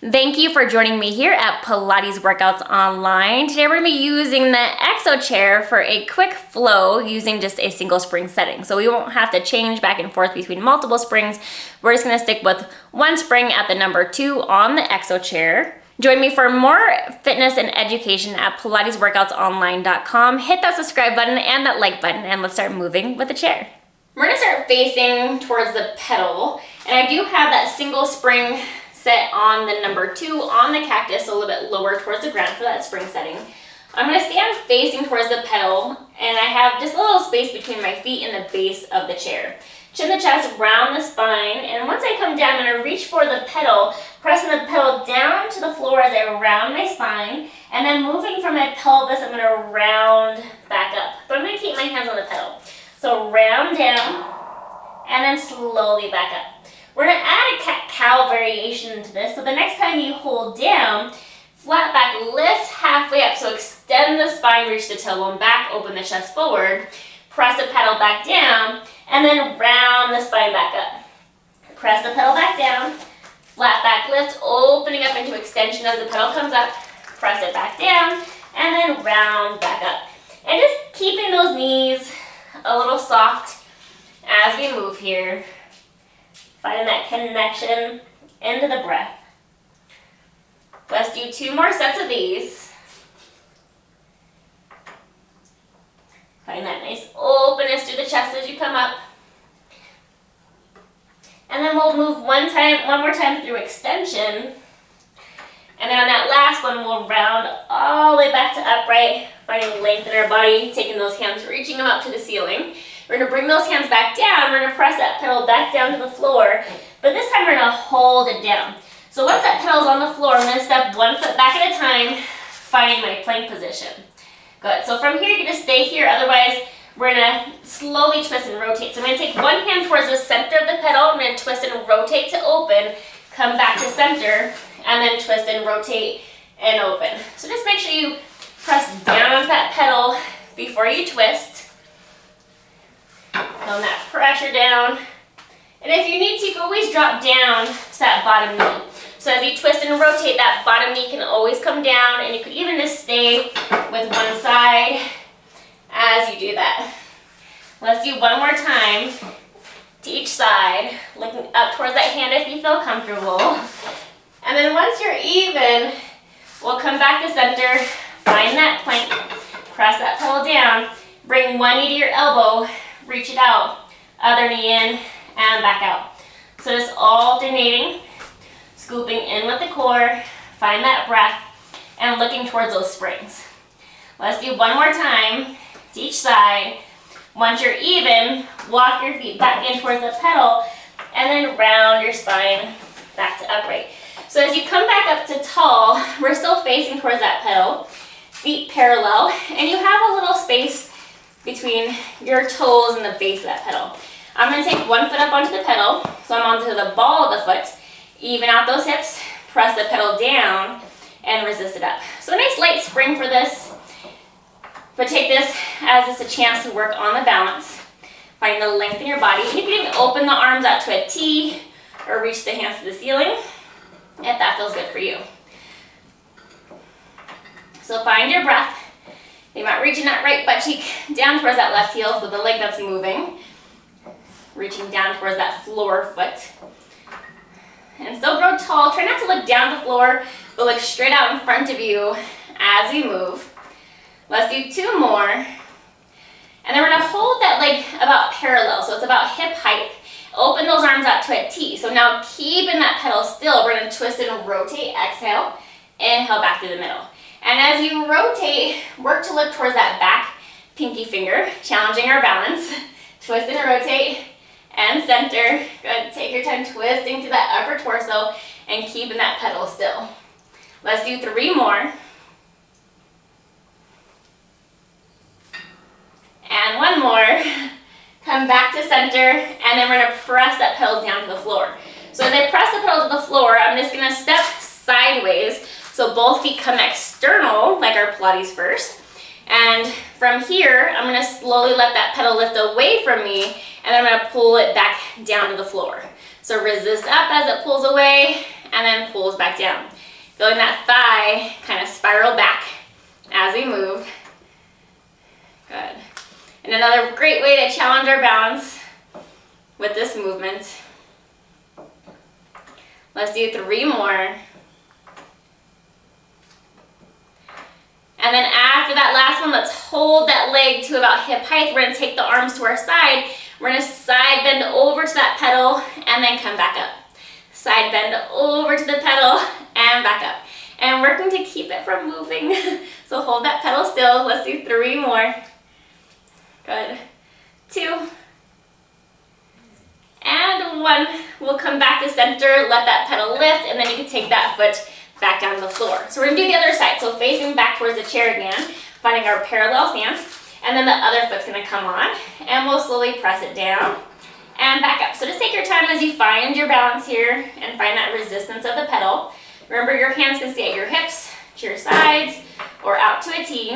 Thank you for joining me here at Pilates Workouts Online. Today we're going to be using the exo chair for a quick flow using just a single spring setting. So we won't have to change back and forth between multiple springs. We're just going to stick with one spring at the number 2 on the exo chair. Join me for more fitness and education at PilatesWorkoutsOnline.com. Hit that subscribe button and that like button, and let's start moving with the chair. We're going to start facing towards the pedal, and I do have that single spring set on the number 2 on the cactus, so a little bit lower towards the ground for that spring setting. I'm going to stand facing towards the pedal, and I have just a little space between my feet and the base of the chair. Chin the chest, round the spine, and once I come down, I'm going to reach for the pedal, pressing the pedal down to the floor as I round my spine, and then moving from my pelvis, I'm going to round back up. But I'm going to keep my hands on the pedal. So round down, and then slowly back up. We're going to add a cat-cow variation to this. So the next time you hold down, flat back, lift halfway up. So extend the spine, reach the tailbone back, open the chest forward, press the pedal back down, and then round the spine back up. Press the pedal back down, flat back lift, opening up into extension as the pedal comes up, press it back down, and then round back up. And just keeping those knees a little soft as we move here. Finding that connection into the breath. Let's do 2 more sets of these. Find that nice openness through the chest as you come up. And then we'll move one more time through extension. And then on that last one, we'll round all the way back to upright, finding length in our body, taking those hands, reaching them up to the ceiling. We're going to bring those hands back down. We're going to press that pedal back down to the floor. But this time we're going to hold it down. So once that pedal's on the floor, I'm going to step 1 foot back at a time, finding my plank position. Good. So from here, you're going to stay here. Otherwise, we're going to slowly twist and rotate. So I'm going to take one hand towards the center of the pedal. I'm going to twist and rotate to open, come back to center, and then twist and rotate and open. So just make sure you press down on that pedal before you twist. Feeling that pressure down. And if you need to, you can always drop down to that bottom knee. So as you twist and rotate, that bottom knee can always come down, and you could even just stay with one side as you do that. Let's do one more time to each side, looking up towards that hand if you feel comfortable. And then once you're even, we'll come back to center, find that plank, press that pedal down, bring one knee to your elbow, reach it out, other knee in, and back out. So just alternating, scooping in with the core, find that breath, and looking towards those springs. Let's do one more time to each side. Once you're even, walk your feet back in towards the pedal, and then round your spine back to upright. So as you come back up to tall, we're still facing towards that pedal, feet parallel, and you have a little space between your toes and the base of that pedal. I'm going to take 1 foot up onto the pedal, so I'm onto the ball of the foot, even out those hips, press the pedal down, and resist it up. So a nice light spring for this, but take this as just a chance to work on the balance. Find the length in your body. You can even open the arms out to a T, or reach the hands to the ceiling, if that feels good for you. So find your breath. Think about reaching that right butt cheek down towards that left heel, so the leg that's moving. Reaching down towards that floor foot. And still grow tall. Try not to look down the floor, but look straight out in front of you as we move. Let's do 2 more. And then we're going to hold that leg about parallel, so it's about hip height. Open those arms out to a T. So now keeping that pedal still, we're going to twist and rotate. Exhale, inhale back to the middle. And as you rotate, work to look towards that back pinky finger, challenging our balance. Twist and rotate, and center. Good. Take your time twisting to that upper torso and keeping that pedal still. Let's do 3 more. And 1 more. Come back to center, and then we're going to press that pedal down to the floor. So as I press the pedal to the floor, I'm just going to step sideways. So both feet come external, like our Pilates first. And from here, I'm going to slowly let that pedal lift away from me, and then I'm going to pull it back down to the floor. So resist up as it pulls away, and then pulls back down. Feeling that thigh kind of spiral back as we move. Good. And another great way to challenge our balance with this movement. Let's do 3 more. And then after that last one, let's hold that leg to about hip height. We're gonna take the arms to our side. We're gonna side bend over to that pedal and then come back up. Side bend over to the pedal and back up. And working to keep it from moving. So hold that pedal still. Let's do 3 more. Good. 2. And 1. We'll come back to center, let that pedal lift, and then you can take that foot back down to the floor. So we're gonna do the other side. So facing back towards the chair again, finding our parallel stance, and then the other foot's gonna come on, and we'll slowly press it down and back up. So just take your time as you find your balance here and find that resistance of the pedal. Remember, your hands can stay at your hips, to your sides, or out to a T.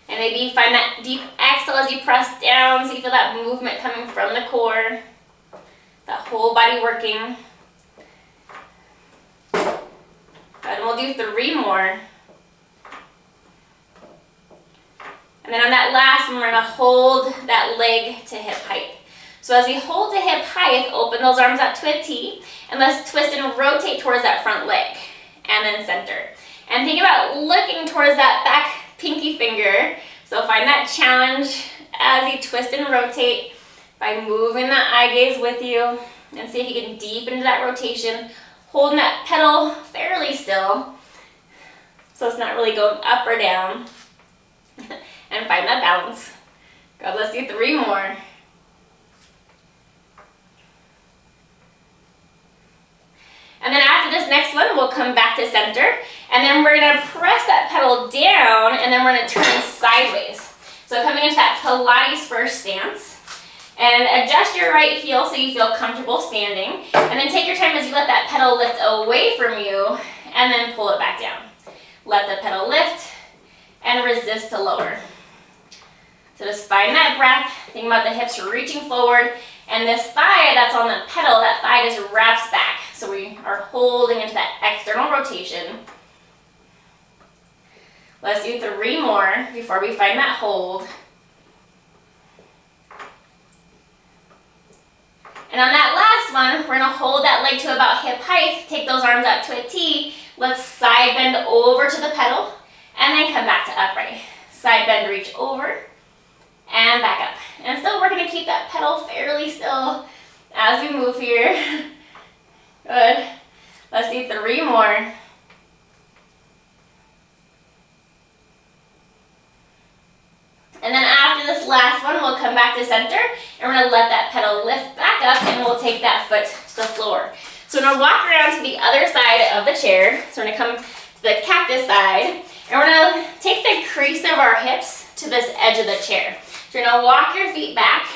And maybe find that deep exhale as you press down so you feel that movement coming from the core, that whole body working. And we'll do 3 more. And then on that last one, we're gonna hold that leg to hip height. So as we hold to hip height, open those arms up to a T, and let's twist and rotate towards that front leg, and then center. And think about looking towards that back pinky finger. So find that challenge as you twist and rotate by moving the eye gaze with you, and see if you can deepen into that rotation, holding that pedal fairly still, so it's not really going up or down. And find that balance. Good, let's do 3 more. And then after this next one, we'll come back to center, and then we're gonna press that pedal down, and then we're gonna turn sideways. So coming into that Pilates first stance, and adjust your right heel so you feel comfortable standing, and then take your time as you let that pedal lift away from you, and then pull it back down. Let the pedal lift, and resist to lower. So just find that breath, think about the hips reaching forward, and this thigh that's on the pedal, that thigh just wraps back. So we are holding into that external rotation. Let's do 3 more before we find that hold. And on that last one, we're gonna hold that leg to about hip height, take those arms up to a T. Let's side bend over to the pedal, and then come back to upright. Side bend, reach over, and back up. And still we're gonna keep that pedal fairly still as we move here. Good. Let's do 3 more. And then after this last one, we'll come back to center, and we're gonna let that pedal lift back up, and we'll take that foot to the floor. So we're gonna walk around to the other side of the chair. So we're gonna come to the cactus side, and we're gonna take the crease of our hips to this edge of the chair. So you're gonna walk your feet back,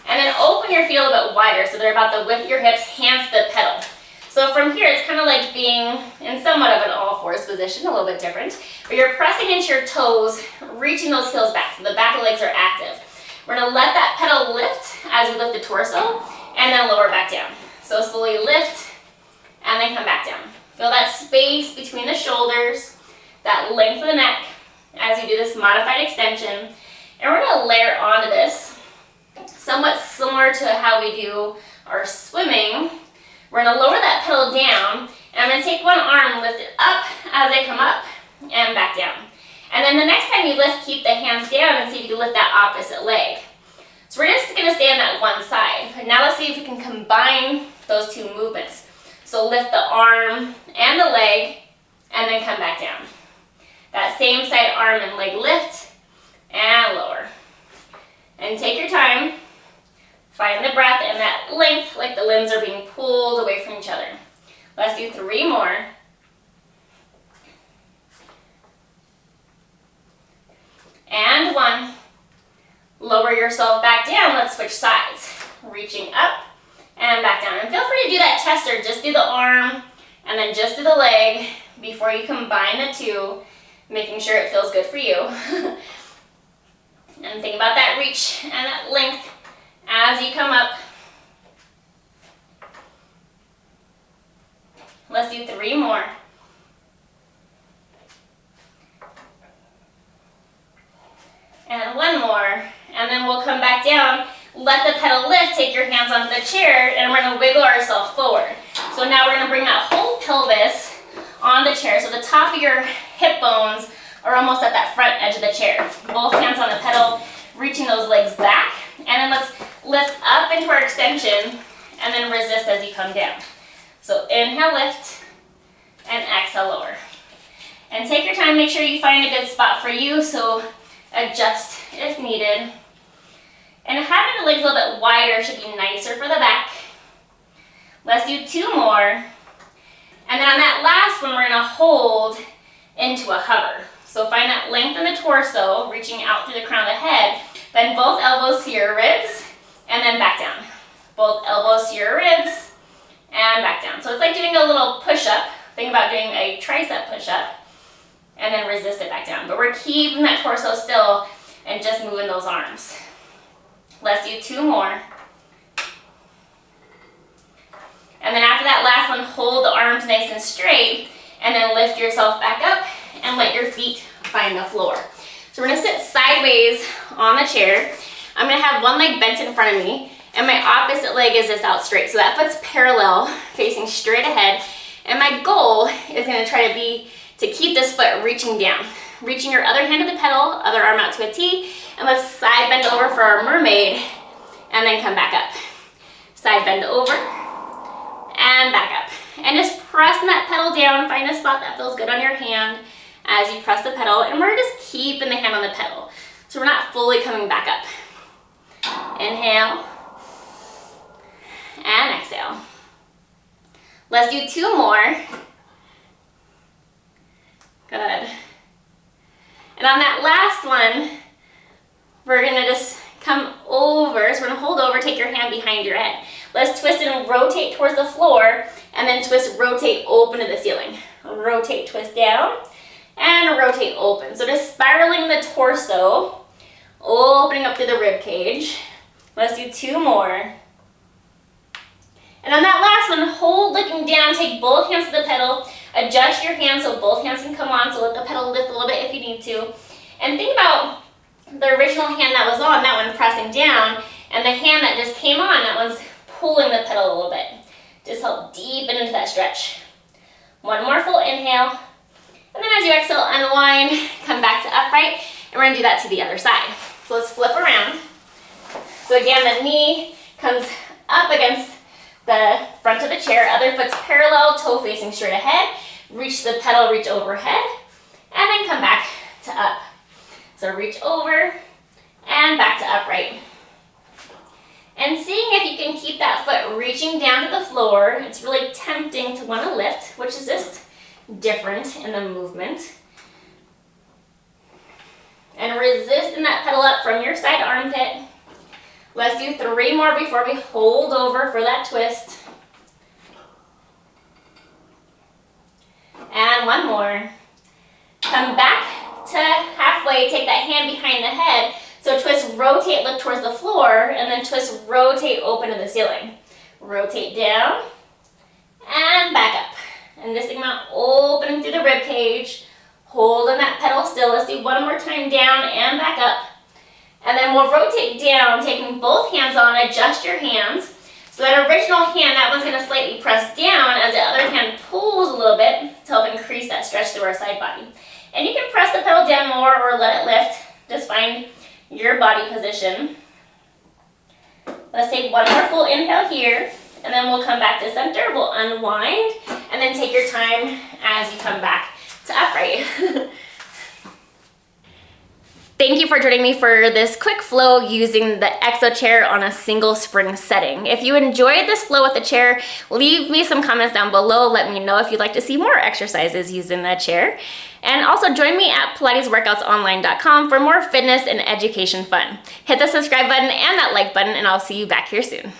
and then open your feet a little bit wider so they're about the width of your hips, hands to the pedal. So from here, it's kind of like being in somewhat of an all-fours position, a little bit different, but you're pressing into your toes, reaching those heels back, so the back of the legs are active. We're gonna let that pedal lift as we lift the torso, and then lower back down. So slowly lift, and then come back down. Feel that space between the shoulders, that length of the neck, as you do this modified extension. And we're gonna layer onto this, somewhat similar to how we do our swimming. We're gonna lower that pedal down, and I'm gonna take one arm, lift it up as I come up, and back down. And then the next time you lift, keep the hands down and see if you can lift that opposite leg. So we're just gonna stay on that one side. And now let's see if we can combine those 2 movements. So lift the arm and the leg, and then come back down. That same side arm and leg lift, and lower. And take your time. Find the breath and that length, like the limbs are being pulled away from each other. Let's do 3 more. And 1. Lower yourself back down. Let's switch sides. Reaching up and back down. And feel free to do that tester. Just do the arm and then just do the leg before you combine the 2, making sure it feels good for you. And think about that reach and that length as you come up. Let's do 3 more. And 1 more. And then we'll come back down. Let the pedal lift, take your hands onto the chair, and we're gonna wiggle ourselves forward. So now we're gonna bring that whole pelvis on the chair. So the top of your hip bones are almost at that front edge of the chair. Both hands on the pedal, reaching those legs back. And then let's lift up into our extension and then resist as you come down. So inhale, lift, and exhale, lower. And take your time, make sure you find a good spot for you, so adjust if needed. And having the legs a little bit wider should be nicer for the back. Let's do 2 more. And then on that last one, we're gonna hold into a hover. So find that length in the torso, reaching out through the crown of the head. Bend both elbows to your ribs, and then back down. Both elbows to your ribs, and back down. So it's like doing a little push-up. Think about doing a tricep push-up, and then resist it back down. But we're keeping that torso still and just moving those arms. Let's do 2 more. And then after that last one, hold the arms nice and straight, and then lift yourself back up and let your feet find the floor. So we're gonna sit sideways on the chair. I'm gonna have one leg bent in front of me, and my opposite leg is just out straight. So that foot's parallel, facing straight ahead. And my goal is gonna try to be to keep this foot reaching down. Reaching your other hand to the pedal, other arm out to a T, and let's side bend over for our mermaid, and then come back up. Side bend over, and back up. And just pressing that pedal down, find a spot that feels good on your hand as you press the pedal, and we're just keeping the hand on the pedal. So we're not fully coming back up. Inhale, and exhale. Let's do 2 more. Good. And on that last one, we're gonna just come over. So we're gonna hold over, take your hand behind your head. Let's twist and rotate towards the floor, and then twist, rotate, open to the ceiling. Rotate, twist down, and rotate, open. So just spiraling the torso, opening up through the rib cage. Let's do 2 more. And on that last one, hold looking down, take both hands to the pedal, adjust your hands so both hands can come on, so let the pedal lift a little bit if you need to. And think about the original hand that was on, that one pressing down, and the hand that just came on, that one's pulling the pedal a little bit. Just help deepen into that stretch. 1 more full inhale, and then as you exhale, unwind, come back to upright, and we're gonna do that to the other side. So let's flip around. So again, the knee comes up against the front of the chair, other foot's parallel, toe facing straight ahead, reach the pedal, reach overhead, and then come back to up. So reach over, and back to upright. And seeing if you can keep that foot reaching down to the floor. It's really tempting to want to lift, which is just different in the movement. And resisting that pedal up from your side armpit. Let's do 3 more before we hold over for that twist. And 1 more. Come back to halfway, take that hand behind the head. So twist, rotate, look towards the floor, and then twist, rotate, open to the ceiling. Rotate down, and back up. And this amount opening through the rib cage, holding that pedal still. Let's do 1 more time, down and back up. And then we'll rotate down, taking both hands on, adjust your hands. So that original hand, that one's gonna slightly press down as the other hand pulls a little bit to help increase that stretch through our side body. And you can press the pedal down more or let it lift. Just find your body position. Let's take 1 more full inhale here, and then we'll come back to center. We'll unwind, and then take your time as you come back to upright. Thank you for joining me for this quick flow using the EXO chair on a single spring setting. If you enjoyed this flow with the chair, leave me some comments down below. Let me know if you'd like to see more exercises using the chair. And also join me at PilatesWorkoutsOnline.com for more fitness and education fun. Hit the subscribe button and that like button, and I'll see you back here soon.